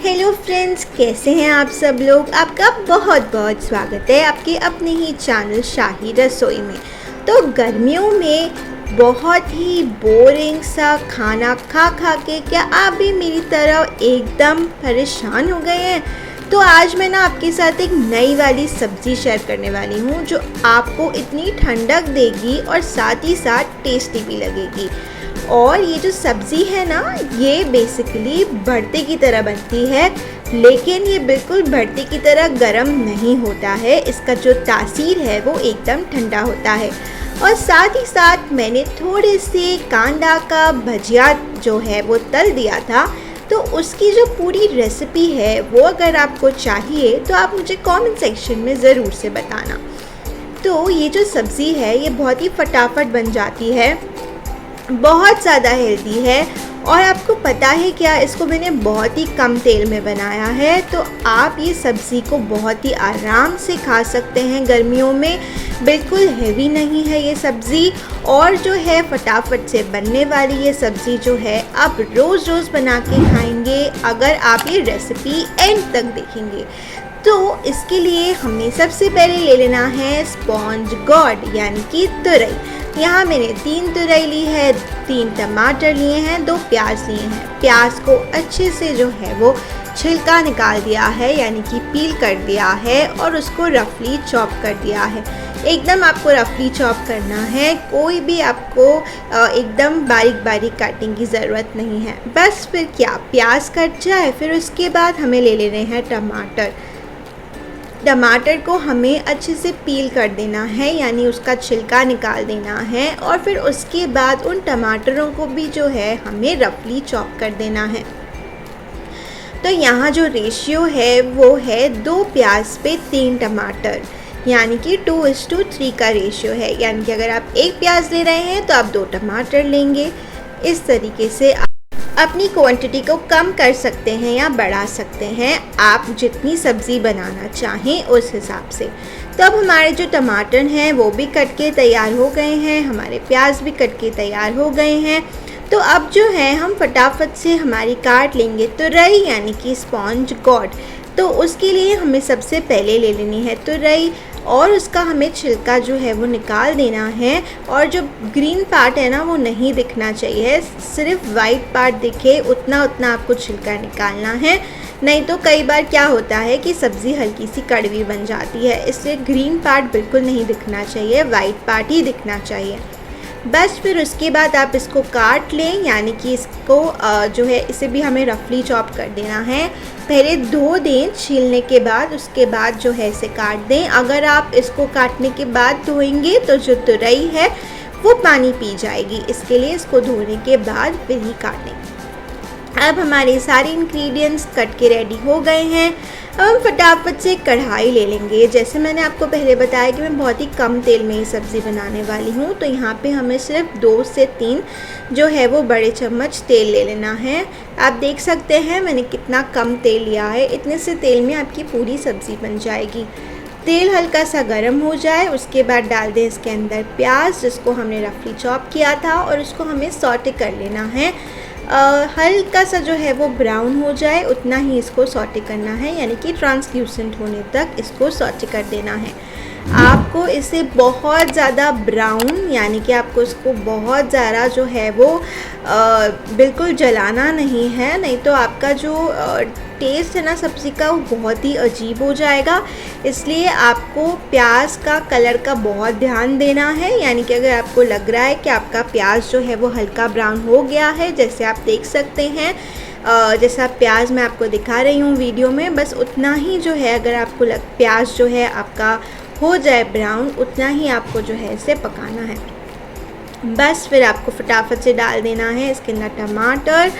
Hello friends, कैसे हैं आप सब लोग। आपका बहुत बहुत स्वागत है आपके अपने ही चैनल शाही रसोई में। तो गर्मियों में बहुत ही बोरिंग सा खाना खा खा के क्या आप भी मेरी तरह एकदम परेशान हो गए हैं? तो आज मैं ना आपके साथ एक नई वाली सब्ज़ी शेयर करने वाली हूँ जो आपको इतनी ठंडक देगी और साथ ही साथ टेस्टी भी लगेगी। और ये जो सब्ज़ी है ना, ये बेसिकली भरते की तरह बनती है, लेकिन ये बिल्कुल भरते की तरह गरम नहीं होता है। इसका जो तासीर है वो एकदम ठंडा होता है। और साथ ही साथ मैंने थोड़े से कांदा का भजिया जो है वो तल दिया था, तो उसकी जो पूरी रेसिपी है वो अगर आपको चाहिए तो आप मुझे कमेंट सेक्शन में ज़रूर से बताना। तो ये जो सब्ज़ी है ये बहुत ही फटाफट बन जाती है, बहुत ज़्यादा हेल्दी है। और आपको पता है क्या, इसको मैंने बहुत ही कम तेल में बनाया है, तो आप ये सब्ज़ी को बहुत ही आराम से खा सकते हैं गर्मियों में। बिल्कुल हेवी नहीं है ये सब्ज़ी, और जो है फटाफट से बनने वाली ये सब्ज़ी जो है आप रोज़ रोज़ बना के खाएंगे अगर आप ये रेसिपी एंड तक देखेंगे। तो इसके लिए हमें सबसे पहले ले लेना है स्पॉन्ज गॉड यानी कि तुरई। यहाँ मैंने 3 तुरई ली है, 3 टमाटर लिए हैं, 2 प्याज लिए हैं। प्याज को अच्छे से जो है वो छिलका निकाल दिया है यानी कि पील कर दिया है, और उसको रफली चॉप कर दिया है। एकदम आपको रफली चॉप करना है, कोई भी आपको एकदम बारीक बारीक काटने की ज़रूरत नहीं है। बस फिर क्या, प्याज कट जाए फिर उसके बाद हमें ले लेने हैं टमाटर। टमाटर को हमें अच्छे से पील कर देना है यानी उसका छिलका निकाल देना है, और फिर उसके बाद उन टमाटरों को भी जो है हमें रफली चॉप कर देना है। तो यहाँ जो रेशियो है वो है 2 प्याज पे 3 टमाटर, यानी कि 2:3 का रेशियो है। यानी कि अगर आप 1 प्याज ले रहे हैं तो आप 2 टमाटर लेंगे। इस तरीके से अपनी क्वांटिटी को कम कर सकते हैं या बढ़ा सकते हैं, आप जितनी सब्ज़ी बनाना चाहें उस हिसाब से। तो अब हमारे जो टमाटर हैं वो भी कट के तैयार हो गए हैं, हमारे प्याज भी कट के तैयार हो गए हैं। तो अब जो है हम फटाफट से हमारी काट लेंगे तुरई यानी कि स्पॉन्ज गॉड। तो उसके लिए हमें सबसे पहले ले लेनी है तुरई, और उसका हमें छिलका जो है वो निकाल देना है। और जो ग्रीन पार्ट है ना वो नहीं दिखना चाहिए, सिर्फ वाइट पार्ट दिखे उतना आपको छिलका निकालना है। नहीं तो कई बार क्या होता है कि सब्ज़ी हल्की सी कड़वी बन जाती है, इसलिए ग्रीन पार्ट बिल्कुल नहीं दिखना चाहिए, वाइट पार्ट ही दिखना चाहिए। बस फिर उसके बाद आप इसको काट लें, यानी कि इसको जो है इसे भी हमें रफली चॉप कर देना है। पहले धो दें छीलने के बाद, उसके बाद जो है इसे काट दें। अगर आप इसको काटने के बाद धोएंगे तो जो तुरई है वो पानी पी जाएगी, इसके लिए इसको धोने के बाद फिर ही काटें। अब हमारे सारे इंग्रेडिएंट्स कट के रेडी हो गए हैं। अब हम फटाफट से कढ़ाई ले लेंगे। जैसे मैंने आपको पहले बताया कि मैं बहुत ही कम तेल में ये सब्ज़ी बनाने वाली हूँ, तो यहाँ पे हमें सिर्फ 2 से 3 जो है वो बड़े चम्मच तेल ले लेना है। आप देख सकते हैं मैंने कितना कम तेल लिया है, इतने से तेल में आपकी पूरी सब्ज़ी बन जाएगी। तेल हल्का सा गर्म हो जाए उसके बाद डाल दें इसके अंदर प्याज जिसको हमने रफली चॉप किया था, और उसको हमें सॉटे कर लेना है। हल्का सा जो है वो ब्राउन हो जाए उतना ही इसको सॉटे करना है, यानी कि ट्रांसल्यूसेंट होने तक इसको सॉटे कर देना है। आपको इसे बहुत ज़्यादा ब्राउन यानी कि आपको इसको बहुत ज़्यादा जो है वो बिल्कुल जलाना नहीं है, नहीं तो आपका जो टेस्ट है ना सब्ज़ी का वो बहुत ही अजीब हो जाएगा। इसलिए आपको प्याज का कलर का बहुत ध्यान देना है, यानी कि अगर आपको लग रहा है कि आपका प्याज जो है वो हल्का ब्राउन हो गया है, जैसे आप देख सकते हैं जैसा प्याज मैं आपको दिखा रही हूँ वीडियो में, बस उतना ही जो है अगर आपको प्याज जो है आपका हो जाए ब्राउन, उतना ही आपको जो है इसे पकाना है। बस फिर आपको फटाफट से डाल देना है इसके अंदर टमाटर,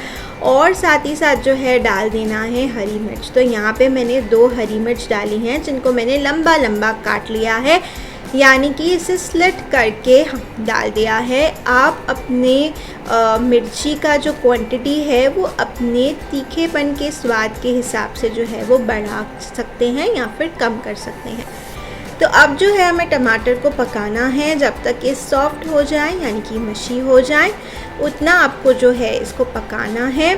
और साथ ही साथ जो है डाल देना है हरी मिर्च। तो यहाँ पे मैंने 2 हरी मिर्च डाली हैं जिनको मैंने लंबा लंबा काट लिया है, यानी कि इसे स्लिट करके डाल दिया है। आप अपने मिर्ची का जो क्वांटिटी है वो अपने तीखेपन के स्वाद के हिसाब से जो है वो बढ़ा सकते हैं या फिर कम कर सकते हैं। तो अब जो है हमें टमाटर को पकाना है जब तक ये सॉफ्ट हो जाए, यानी कि मशी हो जाए, उतना आपको जो है इसको पकाना है।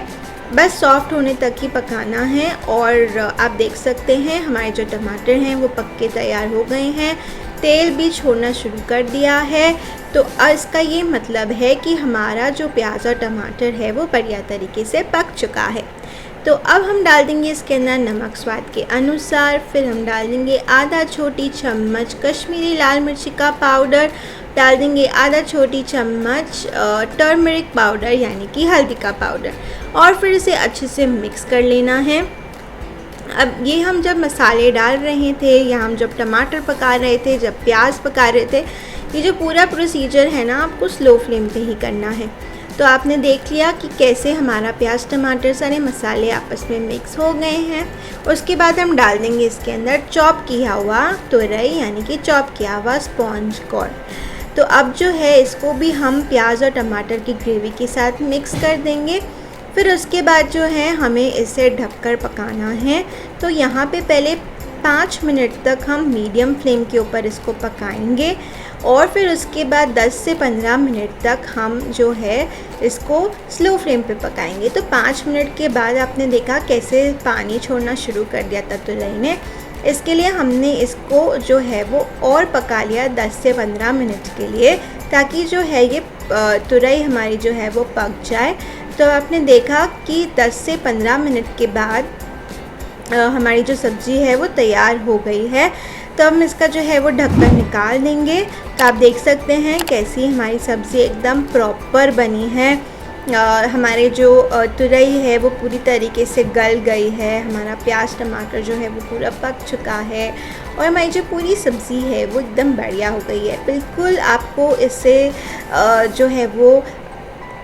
बस सॉफ्ट होने तक ही पकाना है। और आप देख सकते हैं हमारे जो टमाटर हैं वो पक के तैयार हो गए हैं, तेल भी छोड़ना शुरू कर दिया है। तो इसका ये मतलब है कि हमारा जो प्याज और टमाटर है वो बढ़िया तरीके से पक चुका है। तो अब हम डाल देंगे इसके अंदर नमक स्वाद के अनुसार, फिर हम डाल देंगे आधा छोटी चम्मच कश्मीरी लाल मिर्ची का पाउडर, डाल देंगे आधा छोटी चम्मच टर्मरिक पाउडर यानी कि हल्दी का पाउडर, और फिर इसे अच्छे से मिक्स कर लेना है। अब ये हम जब मसाले डाल रहे थे या हम जब टमाटर पका रहे थे, जब प्याज पका रहे थे, ये जो पूरा प्रोसीजर है ना आपको स्लो फ्लेम पे ही करना है। तो आपने देख लिया कि कैसे हमारा प्याज टमाटर सारे मसाले आपस में मिक्स हो गए हैं। उसके बाद हम डाल देंगे इसके अंदर चॉप किया हुआ तुरई यानी कि चॉप किया हुआ स्पॉन्ज कॉर्न। तो अब जो है इसको भी हम प्याज और टमाटर की ग्रेवी के साथ मिक्स कर देंगे। फिर उसके बाद जो है हमें इसे ढककर पकाना है। तो यहाँ पे पहले 5 मिनट तक हम मीडियम फ्लेम के ऊपर इसको पकाएंगे और फिर उसके बाद 10 से 15 मिनट तक हम जो है इसको स्लो फ्लेम पे पकाएंगे। तो 5 मिनट के बाद आपने देखा कैसे पानी छोड़ना शुरू कर दिया था तुरई ने। इसके लिए हमने इसको जो है वो और पका लिया 10 से 15 मिनट के लिए, ताकि जो है ये तुरई हमारी जो है वो पक जाए। तो आपने देखा कि 10 से 15 मिनट के बाद हमारी जो सब्ज़ी है वो तैयार हो गई है। तो हम इसका जो है वो ढक्कन निकाल देंगे। तो आप देख सकते हैं कैसी हमारी सब्ज़ी एकदम प्रॉपर बनी है। हमारे जो तुरई है वो पूरी तरीके से गल गई है, हमारा प्याज टमाटर जो है वो पूरा पक चुका है और हमारी जो पूरी सब्ज़ी है वो एकदम बढ़िया हो गई है। बिल्कुल आपको इससे जो है वो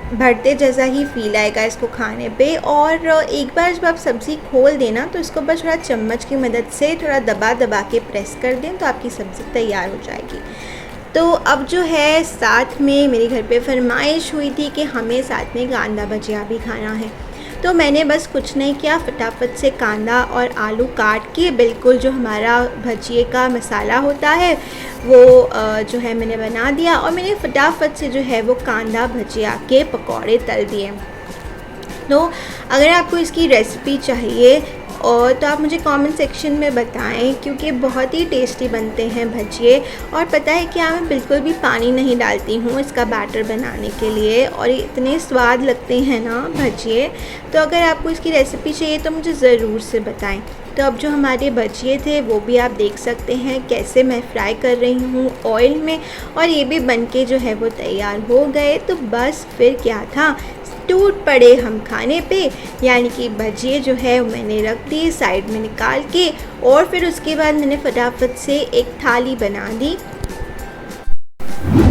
भरते जैसा ही फील आएगा इसको खाने पे। और एक बार जब आप सब्ज़ी खोल देना तो इसको बस थोड़ा चम्मच की मदद से थोड़ा दबा दबा के प्रेस कर दें तो आपकी सब्ज़ी तैयार हो जाएगी। तो अब जो है साथ में मेरे घर पे फरमाइश हुई थी कि हमें साथ में कांदा भजिया भी खाना है। तो मैंने बस कुछ नहीं किया, फटाफट से कांदा और आलू काट के बिल्कुल जो हमारा भजिए का मसाला होता है वो जो है मैंने बना दिया और मैंने फटाफट से जो है वो कांदा भजिया के पकौड़े तल दिए। तो अगर आपको इसकी रेसिपी चाहिए और तो आप मुझे कमेंट सेक्शन में बताएं, क्योंकि बहुत ही टेस्टी बनते हैं भजिए। और पता है क्या, मैं बिल्कुल भी पानी नहीं डालती हूँ इसका बैटर बनाने के लिए और इतने स्वाद लगते हैं ना भजिए। तो अगर आपको इसकी रेसिपी चाहिए तो मुझे ज़रूर से बताएं। तो अब जो हमारे भजिए थे वो भी आप देख सकते हैं कैसे मैं फ्राई कर रही हूँ ऑयल में, और ये भी बनके जो है वो तैयार हो गए। तो बस फिर क्या था, टूट पड़े हम खाने पे। यानी कि भजिए जो है मैंने रख दिए साइड में निकाल के और फिर उसके बाद मैंने फटाफट से एक थाली बना दी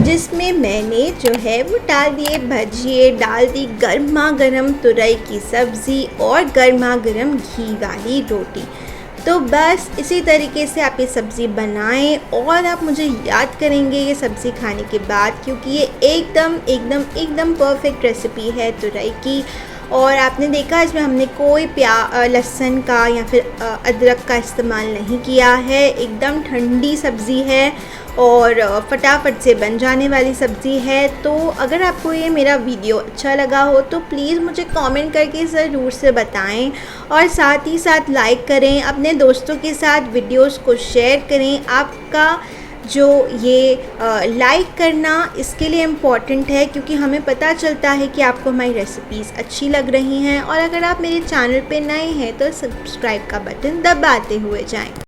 जिसमें मैंने जो है वो डाल दिए भजिए, डाल दी गर्मा गर्म तुरई की सब्ज़ी और गर्मा गर्म घी वाली रोटी। तो बस इसी तरीके से आप ये सब्ज़ी बनाएं और आप मुझे याद करेंगे ये सब्ज़ी खाने के बाद, क्योंकि ये एकदम एकदम एकदम परफेक्ट रेसिपी है तुरई की। और आपने देखा इसमें हमने कोई लहसुन का या फिर अदरक का इस्तेमाल नहीं किया है। एकदम ठंडी सब्ज़ी है और फटाफट से बन जाने वाली सब्ज़ी है। तो अगर आपको ये मेरा वीडियो अच्छा लगा हो तो प्लीज़ मुझे कमेंट करके ज़रूर से बताएं और साथ ही साथ लाइक करें, अपने दोस्तों के साथ वीडियोस को शेयर करें। आपका जो ये लाइक करना इसके लिए इम्पॉर्टेंट है, क्योंकि हमें पता चलता है कि आपको हमारी रेसिपीज़ अच्छी लग रही हैं। और अगर आप मेरे चैनल पे नए हैं तो सब्सक्राइब का बटन दबाते हुए जाएं।